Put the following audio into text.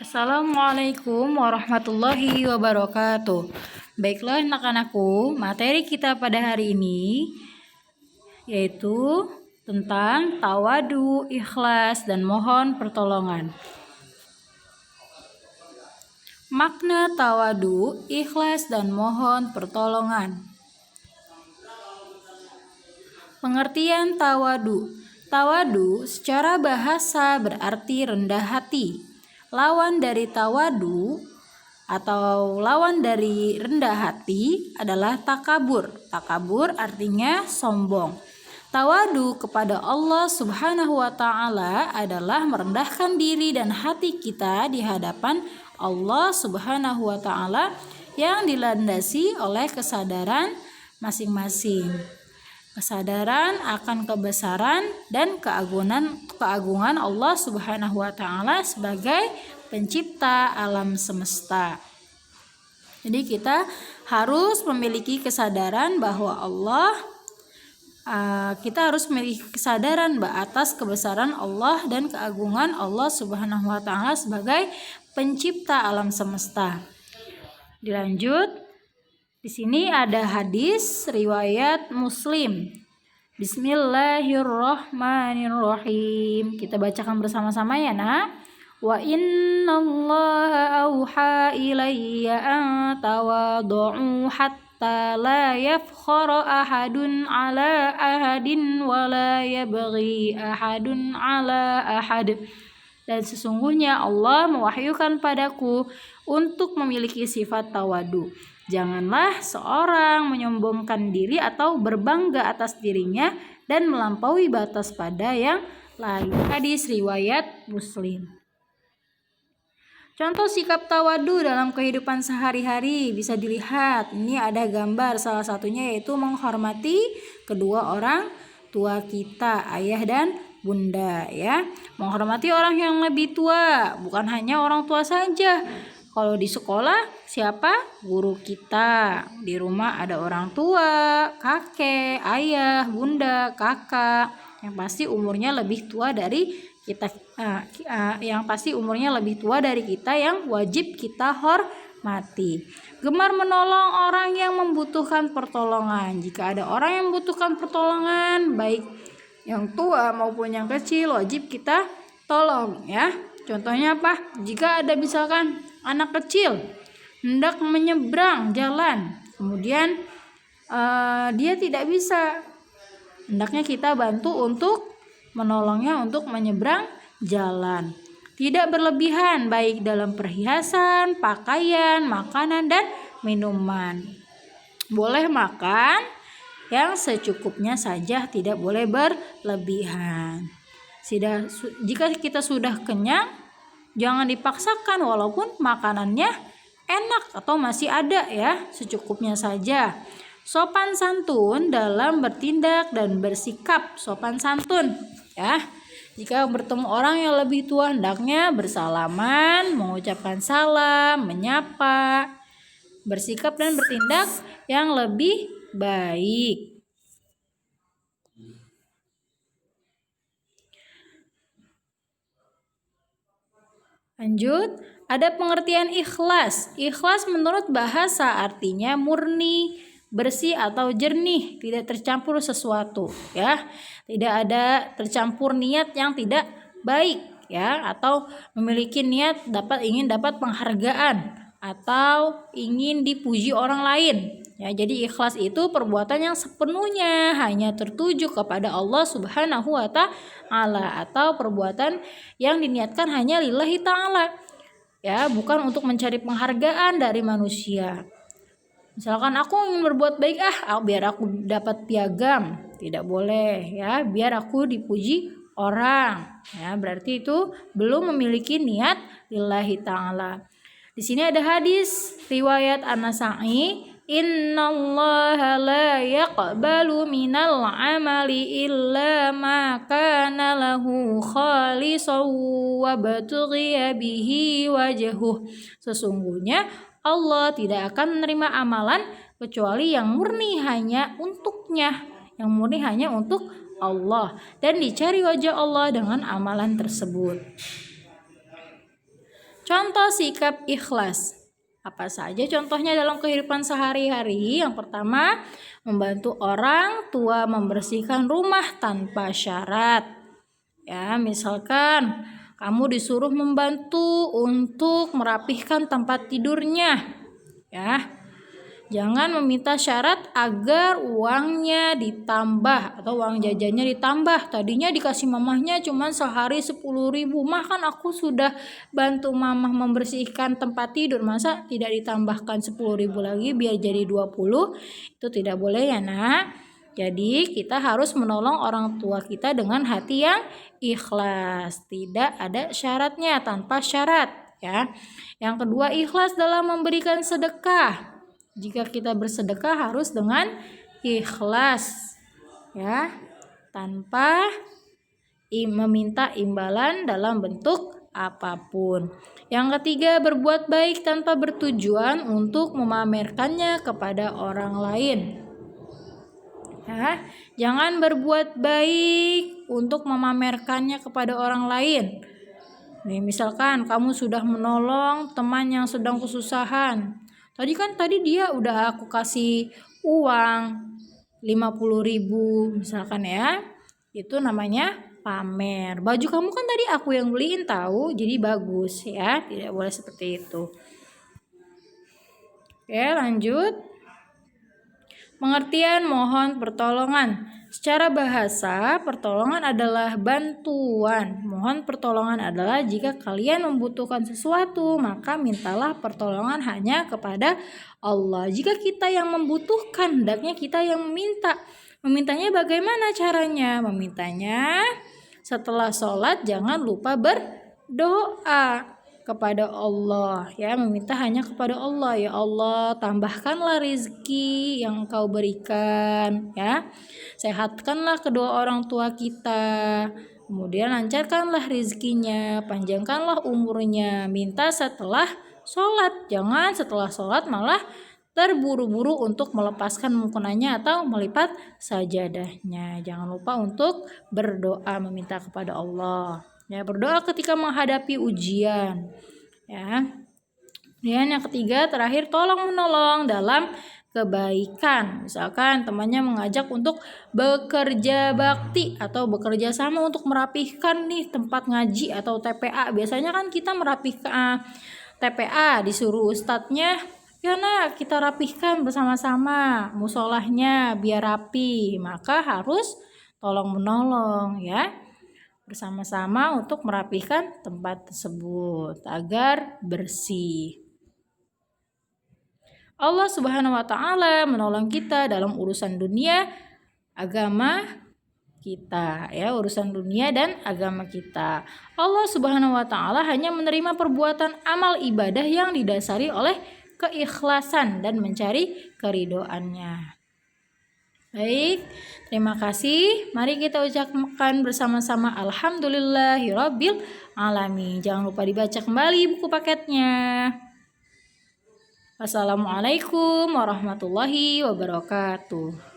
Assalamualaikum warahmatullahi wabarakatuh. Baiklah anak-anakku, materi kita pada hari ini yaitu tentang tawadu, ikhlas, dan mohon pertolongan. Makna tawadu, ikhlas, dan mohon pertolongan. Pengertian tawadu. Tawadu secara bahasa berarti rendah hati. Lawan dari tawadu atau lawan dari rendah hati adalah takabur. Takabur artinya sombong. Tawadu kepada Allah Subhanahu wa Ta'ala adalah merendahkan diri dan hati kita di hadapan Allah Subhanahu wa Ta'ala yang dilandasi oleh kesadaran masing-masing. Kesadaran akan kebesaran dan keagungan Allah Subhanahu wa Ta'ala sebagai pencipta alam semesta. Jadi kita harus memiliki kesadaran bahwa kita harus memiliki kesadaran atas kebesaran Allah dan keagungan Allah Subhanahu wa Ta'ala sebagai pencipta alam semesta. Dilanjut. Di sini ada hadis riwayat Muslim. Bismillahirrahmanirrahim. Kita bacakan bersama-sama ya, Nak. Wa innallaha auha ilayya an tawadu'u hatta la yafkhara ahadun ala ahadin wa la yabghi ahadun ala ahad. Dan sesungguhnya Allah mewahyukan padaku untuk memiliki sifat tawadu. Janganlah seorang menyombongkan diri atau berbangga atas dirinya dan melampaui batas pada yang lain. Hadis riwayat Muslim. Contoh sikap tawadu dalam kehidupan sehari-hari bisa dilihat. Ini ada gambar, salah satunya yaitu menghormati kedua orang tua kita, ayah dan bunda ya. Menghormati orang yang lebih tua, bukan hanya orang tua saja. Kalau di sekolah siapa? Guru kita. Di rumah ada orang tua, kakek, ayah, bunda, kakak. Yang pasti umurnya lebih tua dari kita. Yang pasti umurnya lebih tua dari kita yang wajib kita hormati. Gemar menolong orang yang membutuhkan pertolongan. Jika ada orang yang membutuhkan pertolongan, baik yang tua maupun yang kecil, wajib kita tolong ya. Contohnya apa? Jika ada misalkan anak kecil hendak menyeberang jalan, kemudian dia tidak bisa, hendaknya kita bantu untuk menolongnya untuk menyeberang jalan. Tidak berlebihan baik dalam perhiasan, pakaian, makanan, dan minuman. Boleh makan yang secukupnya saja, tidak boleh berlebihan. Jika kita sudah kenyang, jangan dipaksakan walaupun makanannya enak atau masih ada ya, secukupnya saja. Sopan santun dalam bertindak dan bersikap, sopan santun ya. Jika bertemu orang yang lebih tua, hendaknya bersalaman, mengucapkan salam, menyapa, bersikap dan bertindak yang lebih baik. Lanjut, ada pengertian ikhlas. Ikhlas menurut bahasa artinya murni, bersih atau jernih, tidak tercampur sesuatu ya. Tidak ada tercampur niat yang tidak baik ya, atau memiliki niat ingin dapat penghargaan atau ingin dipuji orang lain. Ya, jadi ikhlas itu perbuatan yang sepenuhnya hanya tertuju kepada Allah Subhanahu wa Ta'ala, atau perbuatan yang diniatkan hanya lillahi ta'ala. Ya, bukan untuk mencari penghargaan dari manusia. Misalkan aku ingin berbuat baik biar aku dapat piagam, tidak boleh ya, biar aku dipuji orang. Ya, berarti itu belum memiliki niat lillahi ta'ala. Di sini ada hadis riwayat An-Nasa'i, innallaha la yaqbalu minal amali illa ma kana lahu khalisan wa batughiya bihi wajhuh. Sesungguhnya Allah tidak akan menerima amalan kecuali yang murni hanya untuknya, yang murni hanya untuk Allah dan dicari wajah Allah dengan amalan tersebut. Contoh sikap ikhlas. Apa saja contohnya dalam kehidupan sehari-hari? Yang pertama, membantu orang tua membersihkan rumah tanpa syarat. Ya, misalkan kamu disuruh membantu untuk merapihkan tempat tidurnya. Ya. Jangan meminta syarat agar uangnya ditambah atau uang jajannya ditambah. Tadinya dikasih mamahnya cuma sehari 10.000. Mah kan aku sudah bantu mamah membersihkan tempat tidur. Masa tidak ditambahkan 10.000 lagi biar jadi 20? Itu tidak boleh ya nak. Jadi kita harus menolong orang tua kita dengan hati yang ikhlas. Tidak ada syaratnya, tanpa syarat ya. Yang kedua, ikhlas dalam memberikan sedekah. Jika kita bersedekah harus dengan ikhlas ya, tanpa meminta imbalan dalam bentuk apapun. Yang ketiga, berbuat baik tanpa bertujuan untuk memamerkannya kepada orang lain. Ya, jangan berbuat baik untuk memamerkannya kepada orang lain. Nih, misalkan kamu sudah menolong teman yang sedang kesusahan. Tadi dia udah aku kasih uang 50.000 misalkan ya. Itu namanya pamer. Baju kamu kan tadi aku yang beliin tahu, jadi bagus ya. Tidak boleh seperti itu. Oke, lanjut. Pengertian mohon pertolongan. Secara bahasa, pertolongan adalah bantuan. Mohon pertolongan adalah jika kalian membutuhkan sesuatu, maka mintalah pertolongan hanya kepada Allah. Jika kita yang membutuhkan, hendaknya kita yang meminta. Memintanya bagaimana caranya? Memintanya setelah sholat jangan lupa berdoa kepada Allah ya, meminta hanya kepada Allah. Ya Allah, tambahkanlah rezeki yang Engkau berikan ya, sehatkanlah kedua orang tua kita, kemudian lancarkanlah rezekinya, panjangkanlah umurnya. Minta setelah sholat, jangan setelah sholat malah terburu-buru untuk melepaskan mukunannya atau melipat sajadahnya. Jangan lupa untuk berdoa meminta kepada Allah. Ya, berdoa ketika menghadapi ujian. Ya. Dan yang ketiga, terakhir, tolong menolong dalam kebaikan. Misalkan temannya mengajak untuk bekerja bakti atau bekerja sama untuk merapihkan nih tempat ngaji atau TPA. Biasanya kan kita merapihkan TPA, disuruh ustadznya, ya nak kita rapihkan bersama-sama musolahnya biar rapi. Maka harus tolong menolong ya, bersama-sama untuk merapihkan tempat tersebut agar bersih. Allah Subhanahu wa taala menolong kita dalam urusan dunia, agama kita ya, urusan dunia dan agama kita. Allah Subhanahu wa taala hanya menerima perbuatan amal ibadah yang didasari oleh keikhlasan dan mencari keridhoannya. Baik, terima kasih. Mari kita ucapkan bersama-sama alhamdulillahirabbil alamin. Jangan lupa dibaca kembali buku paketnya. Wassalamualaikum warahmatullahi wabarakatuh.